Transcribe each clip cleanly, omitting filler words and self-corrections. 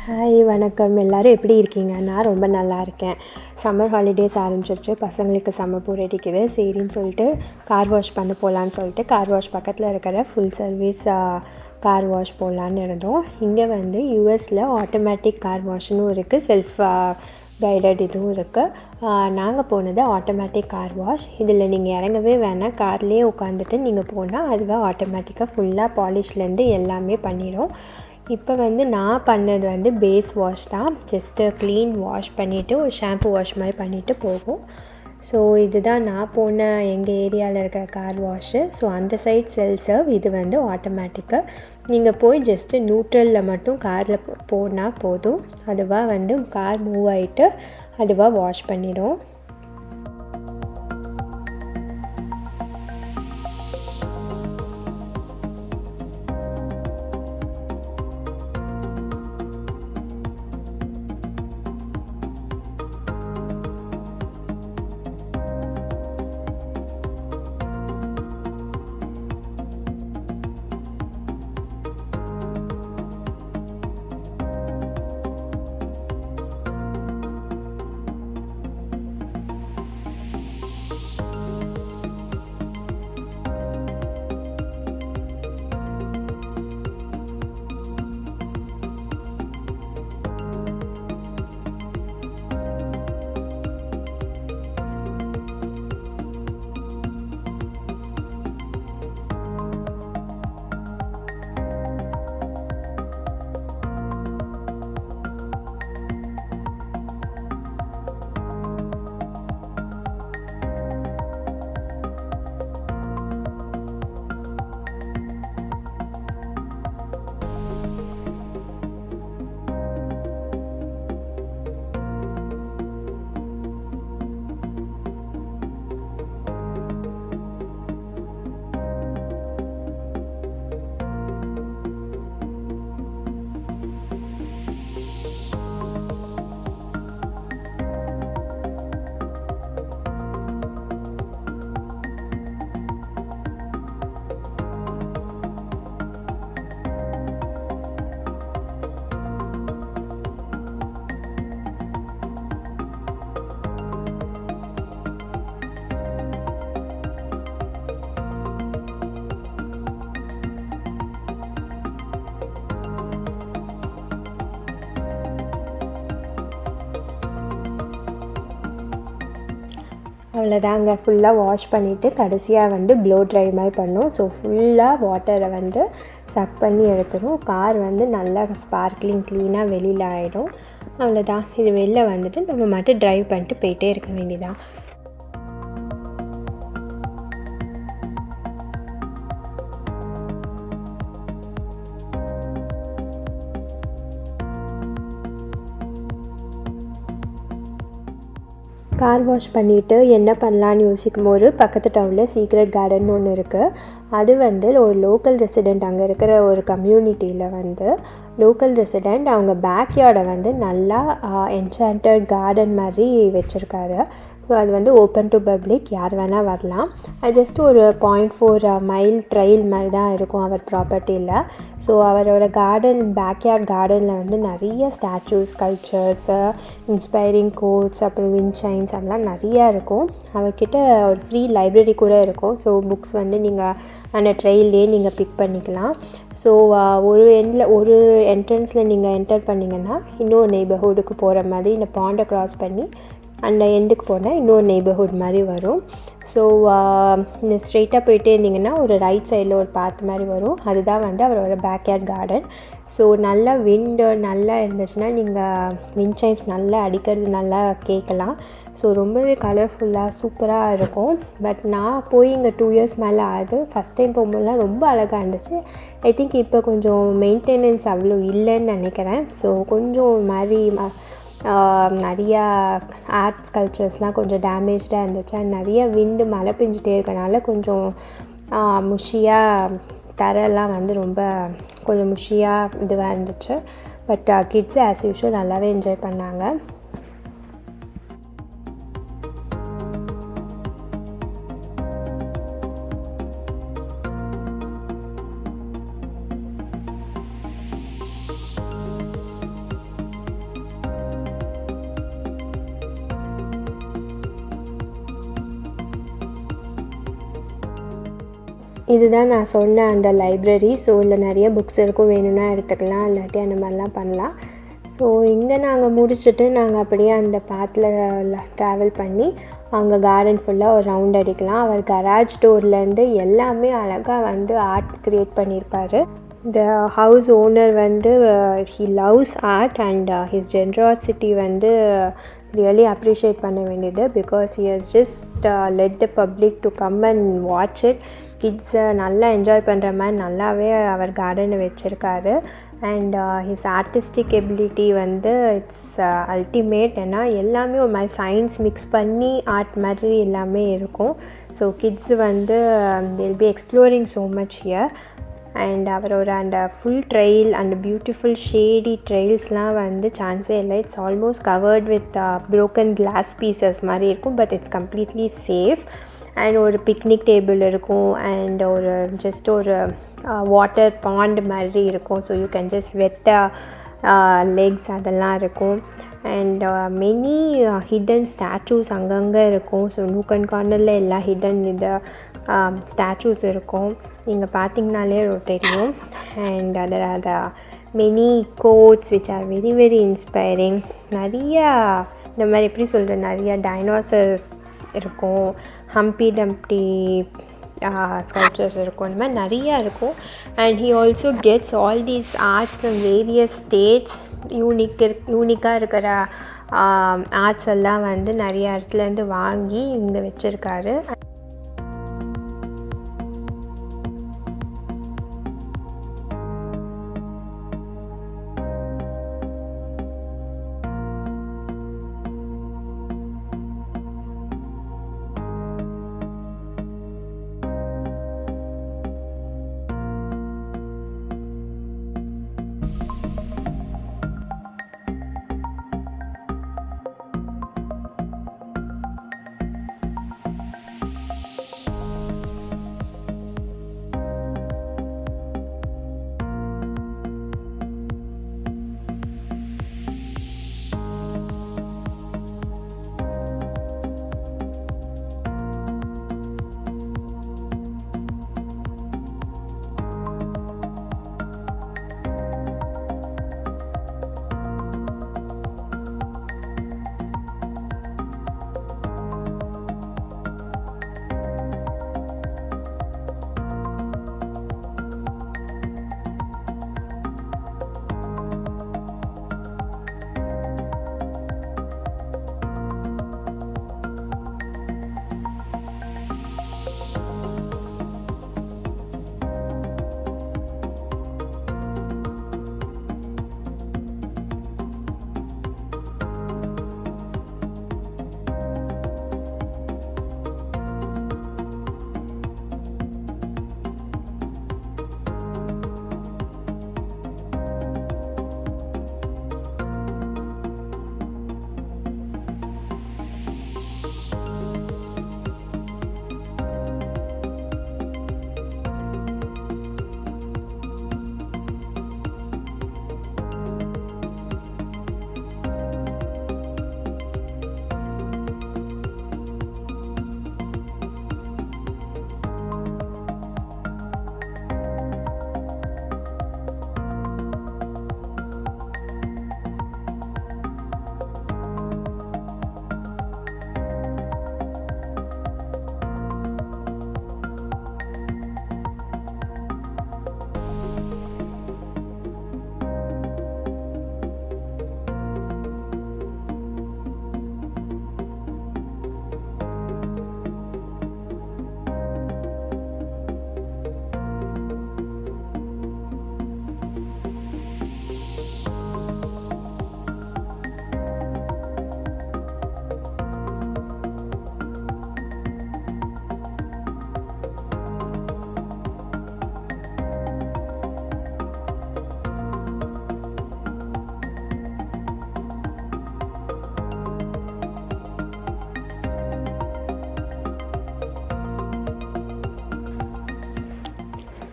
Hi வணக்கம். எல்லோரும் எப்படி இருக்கீங்க? நான் ரொம்ப நல்லா இருக்கேன். சம்மர் ஹாலிடேஸ் ஆரம்பிச்சிருச்சு. பசங்களுக்கு செம்ம போர் அடிக்குது. சரின்னு சொல்லிட்டு கார் வாஷ் பண்ண போகலான்னு சொல்லிட்டு கார் வாஷ் பக்கத்தில் இருக்கிற ஃபுல் சர்வீஸ் கார் வாஷ் போகலான்னு இருந்தோம். இங்கே வந்து யூஎஸில் ஆட்டோமேட்டிக் கார் வாஷ்னு இருக்குது, செல்ஃப் கைடட் இதுவும் இருக்குது. நாங்கள் போனது ஆட்டோமேட்டிக் கார் வாஷ். இதில் நீங்கள் இறங்கவே வேணாம், கார்லேயே உட்காந்துட்டு நீங்கள் போனால் அதுவே ஆட்டோமேட்டிக்காக ஃபுல்லாக பாலிஷ்லேருந்து எல்லாமே பண்ணிடும். இப்போ வந்து நான் பண்ணது வந்து பேஸ் வாஷ் தான். ஜஸ்ட்டு க்ளீன் வாஷ் பண்ணிவிட்டு ஒரு ஷாம்பு வாஷ் மாதிரி பண்ணிவிட்டு போகும். ஸோ இதுதான் நான் போன எங்கள் ஏரியாவில் இருக்கிற கார் வாஷு. ஸோ அந்த சைட் செல் சர்வ், இது வந்து ஆட்டோமேட்டிக்காக. நீங்கள் போய் ஜஸ்ட்டு நியூட்ரலில் மட்டும் காரில் போனால் போதும், அதுவாக வந்து கார் மூவ் ஆகிட்டு அதுவாக வாஷ் பண்ணிடும். அவ்வளோதாங்க, ஃபுல்லாக வாஷ் பண்ணிவிட்டு கடைசியாக வந்து ப்ளோ ட்ரை மாதிரி பண்ணோம். ஸோ ஃபுல்லாக வாட்டரை வந்து சக் பண்ணி எடுத்துடும். கார் வந்து நல்லா ஸ்பார்க்லிங் க்ளீனாக வெளியில் ஆகிடும். அவ்வளோதான், இது வெளில வந்துட்டு நம்ம மட்டும் ட்ரைவ் பண்ணிட்டு போயிட்டே இருக்க வேண்டியதான். கார் வாஷ் பண்ணிவிட்டு என்ன பண்ணலான்னு யோசிக்கும் போது பக்கத்து டவுனில் சீக்ரெட் கார்டன் ஒன்று இருக்குது. அது வந்து ஒரு லோக்கல் ரெசிடெண்ட், அங்கே இருக்கிற ஒரு கம்யூனிட்டியில் வந்து லோக்கல் ரெசிடெண்ட் அவங்க பேக்யார்டை வந்து நல்லா என்சாண்டட் கார்டன் மாதிரி வச்சுருக்காரு. ஸோ அது வந்து ஓப்பன் டு பப்ளிக், யார் வேணால் வரலாம். அது ஜஸ்ட் ஒரு 0.4 மைல் ட்ரெயில் மாதிரி தான் இருக்கும் அவர் ப்ராப்பர்ட்டியில். ஸோ அவரோட கார்டன், பேக்யார்ட் கார்டனில் வந்து நிறைய ஸ்டாச்சூஸ், ஸ்கல்ப்சர்ஸு, இன்ஸ்பைரிங் கோட்ஸ், அப்புறம் விண்ட் சைன்ஸ் அதெல்லாம் நிறையா இருக்கும். அவர்கிட்ட ஒரு ஃப்ரீ லைப்ரரி கூட இருக்கும். ஸோ புக்ஸ் வந்து நீங்கள் அந்த ட்ரெயிலே நீங்கள் பிக் பண்ணிக்கலாம். ஸோ ஒரு என்ட்ரன்ஸில் நீங்கள் என்டர் பண்ணிங்கன்னா இன்னொரு நெய்பர்ஹுட்டுக்கு போகிற மாதிரி இந்த பாண்டை க்ராஸ் பண்ணி அந்த எண்டுக்கு போனால் இன்னொரு நெய்பர்ஹுட் மாதிரி வரும். ஸோ ஸ்ட்ரெயிட்டாக போயிட்டே இருந்தீங்கன்னா ஒரு ரைட் சைடில் ஒரு பாத் மாதிரி வரும். அதுதான் வந்து அவரோட பேக்யார்ட் கார்டன். ஸோ நல்லா விண்டு நல்லா இருந்துச்சுன்னா நீங்கள் விண்ட் சைன்ஸ் நல்லா அடிக்கிறது நல்லா கேட்கலாம். ஸோ ரொம்பவே கலர்ஃபுல்லாக சூப்பராக இருக்கும். பட் நான் போய் இங்கே 2 இயர்ஸ் மேலே ஆகுது. ஃபஸ்ட் டைம் போகும்போதுலாம் ரொம்ப அழகாக இருந்துச்சு. ஐ திங்க் இப்போ கொஞ்சம் மெயின்டெனன்ஸ் அவ்வளோ இல்லைன்னு நினைக்கிறேன். ஸோ கொஞ்சம் மாதிரி நிறையா ஆர்ட் ஸ்கல்ப்சர்ஸ்லாம் கொஞ்சம் டேமேஜ்டாக இருந்துச்சு. நிறைய விண்டு மழை பெஞ்சிட்டே இருக்கனால கொஞ்சம் முஷியாக தரையெல்லாம் வந்து ரொம்ப கொஞ்சம் முஷியாக இதுவாக இருந்துச்சு. பட் கிட்ஸ் ஆஸ் யூஷுவல் நல்லாவே என்ஜாய் பண்ணாங்க. இதுதான் நான் சொன்ன அந்த லைப்ரரி. ஸோ இதில் நிறைய புக்ஸ் இருக்கும், வேணும்னா எடுத்துக்கலாம், இல்லாட்டி அந்த மாதிரிலாம் பண்ணலாம். ஸோ இங்கே நாங்கள் முடிச்சுட்டு நாங்கள் அப்படியே அந்த பாத்தில் ட்ராவல் பண்ணி அங்கே கார்டன் ஃபுல்லாக ஒரு ரவுண்ட் அடிக்கலாம். அவர் கராஜ் டோர்லேருந்து எல்லாமே அழகாக வந்து ஆர்ட் க்ரியேட் பண்ணியிருப்பார். இந்த ஹவுஸ் ஓனர் வந்து he loves art and his generosity வந்து ரியலி அப்ரிஷியேட் பண்ண வேண்டியது. Because he has just let the public to come and watch it. கிட்ஸை நல்லா என்ஜாய் பண்ணுற மாதிரி நல்லாவே அவர் கார்டனை வச்சுருக்காரு. அண்ட் ஹிஸ் ஆர்டிஸ்டிக் எபிலிட்டி வந்து இட்ஸ் அல்டிமேட். ஏன்னா எல்லாமே ஒரு மாதிரி சயின்ஸ் மிக்ஸ் பண்ணி ஆர்ட் மாதிரி எல்லாமே இருக்கும். ஸோ கிட்ஸு வந்து they'll be exploring so much here. And அவரோட அந்த full trail and beautiful shady ட்ரெயில்ஸ்லாம் வந்து சான்ஸே இல்லை. It's almost covered with broken glass pieces மாதிரி இருக்கும். But it's completely safe. And ஒரு பிக்னிக் டேபிள் இருக்கும் அண்ட் ஒரு ஜஸ்ட் ஒரு வாட்டர் பாண்ட் மாதிரி இருக்கும். So you can just wet legs அதெல்லாம் இருக்கும். அண்ட் மெனி ஹிடன் ஸ்டாச்சூஸ் அங்கங்கே இருக்கும். ஸோ நூக் அண்ட் கார்னரில் எல்லா ஹிடன் இது ஸ்டாச்சூஸ் இருக்கும், நீங்கள் பார்த்தீங்கனாலே தெரியும். அண்ட் அதில் many quotes which are very very inspiring. நிறையா இந்த மாதிரி எப்படி சொல்கிறது, நிறையா டைனோசர் இருக்கும், ஹம்பி டம்ப்டி ஸ்கல்ப்சர்ஸ் இருக்கும், இந்த மாதிரி நிறையா இருக்கும். And he also gets all these arts from various states. யூனிக்காக இருக்கிற ஆர்ட்ஸ் எல்லாம் வந்து நிறைய இடத்துலேருந்து வாங்கி இங்கே வச்சுருக்காரு.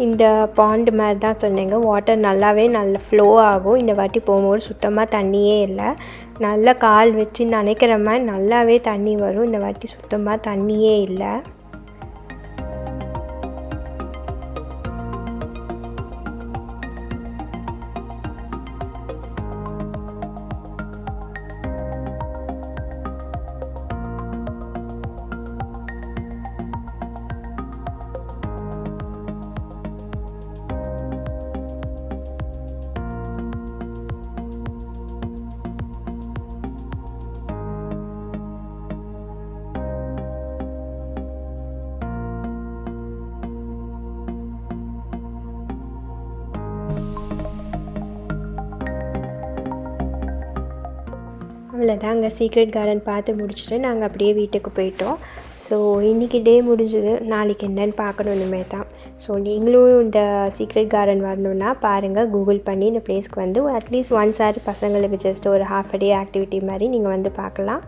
இந்த பாண்டு மாதிரி தான் சொன்னேங்க. வாட்டர் நல்லாவே ஃப்ளோ ஆகும். இந்த வாட்டி போகும்போது சுத்தமாக தண்ணியே இல்லை. நல்லா கால் வச்சு நனைக்கிற மாதிரி நல்லாவே தண்ணி வரும். இந்த வாட்டி சுத்தமாக தண்ணியே இல்லை. அவ்வளோதாங்க, சீக்ரெட் கார்டன் பார்த்து முடிச்சுட்டு நாங்கள் அப்படியே வீட்டுக்கு போயிட்டோம். ஸோ இன்றைக்கி டே முடிஞ்சுது. நாளைக்கு என்னென்னு பார்க்கணும் இனிமேல் தான். ஸோ நீங்களும் இந்த சீக்ரெட் கார்டன் வரணுன்னா பாருங்கள், கூகுள் பண்ணி இந்த பிளேஸ்க்கு வந்து அட்லீஸ்ட் ஒன்ஸ் ஆர் பசங்களுக்கு ஜஸ்ட் ஒரு ஹாஃப் அ டே ஆக்டிவிட்டி மாதிரி நீங்கள் வந்து பார்க்கலாம்.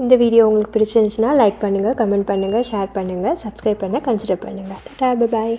இந்த வீடியோ உங்களுக்கு பிடிச்சிருந்துச்சுன்னா லைக் பண்ணுங்கள், கமெண்ட் பண்ணுங்கள், ஷேர் பண்ணுங்கள், சப்ஸ்கிரைப் பண்ண கன்சிடர் பண்ணுங்கள். Tata, bye bye.